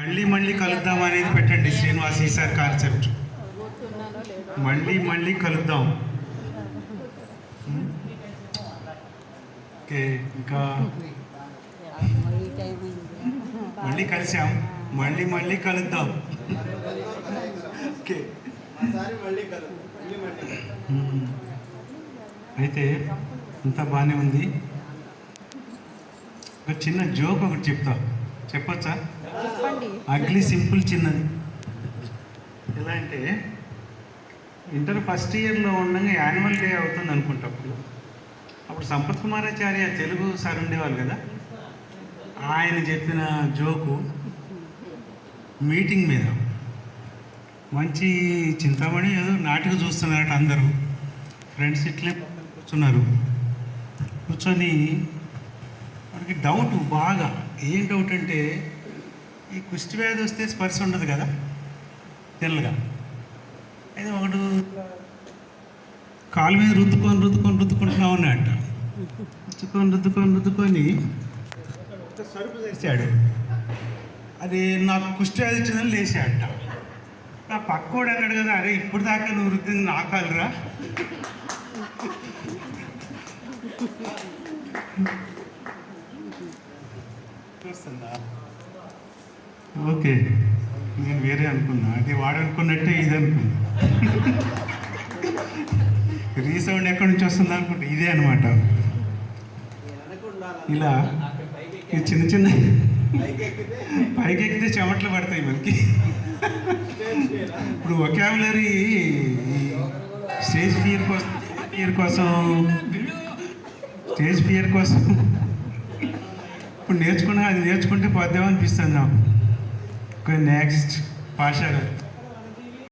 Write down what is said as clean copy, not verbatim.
మళ్ళీ మళ్ళీ కలుద్దాం అనేది పెట్టండి శ్రీనివాస్ ఈసారి కాన్సెప్ట్. మళ్ళీ మళ్ళీ కలుద్దాం. ఓకే, ఇంకా మళ్ళీ కలిసాం, మళ్ళీ మళ్ళీ కలుద్దాం. ఓకే, అయితే అంతా బాగానే ఉంది. ఒక చిన్న జోక్ ఒకటి చెప్తా, చెప్పచ్చా? అగ్లీ సింపుల్ చిన్నది. ఎలా అంటే ఇంటర్ ఫస్ట్ ఇయర్లో ఉండగా యాన్యువల్ డే అవుతుంది అనుకుంటా. అప్పుడు సంపత్ కుమారాచార్య తెలుగు సార్ ఉండేవాళ్ళు కదా, ఆయన చెప్పిన జోకు మీటింగ్ మీద మంచి చింతామణి ఏదో నాటిక చూస్తున్నారట. అందరూ ఫ్రెండ్స్ ఇట్లే కూర్చున్నారు. కూర్చొని వాడికి డౌట్, బాగా ఏం డౌట్ అంటే ఈ కుష్టి వ్యాధి వస్తే స్పర్శ ఉండదు కదా తెల్లగా. అయితే ఒకడు కాలు మీద రుద్దుకుంటున్నా ఉన్నట్ట. రుద్దుకొని సరుపు చేశాడు. అది నాకు కుష్టి వ్యాధి వచ్చిందని లేచాడట. నా పక్కోడు అన్నాడు కదా, అరే ఇప్పుడు దాకా నువ్వు రుద్దింది నా కాలురా. చూస్తుందా? ఓకే, నేను వేరే అనుకున్నా, అది వాడు అనుకున్నట్టే ఇది అనుకున్నా. రీసౌండ్ ఎక్కడి నుంచి వస్తుంది అనుకుంటా, ఇదే అనమాట. ఇలా ఈ చిన్న చిన్న పైకి ఎక్కితే చెమట్లు పడతాయి మనకి. ఇప్పుడు వొకాబులరీ స్టేజ్ ఫియర్ కోసం ఇప్పుడు నేర్చుకున్నా, అది నేర్చుకుంటే పోద్దామనిపిస్తుంది నాకు. నెక్స్ట్ పాషా గారు.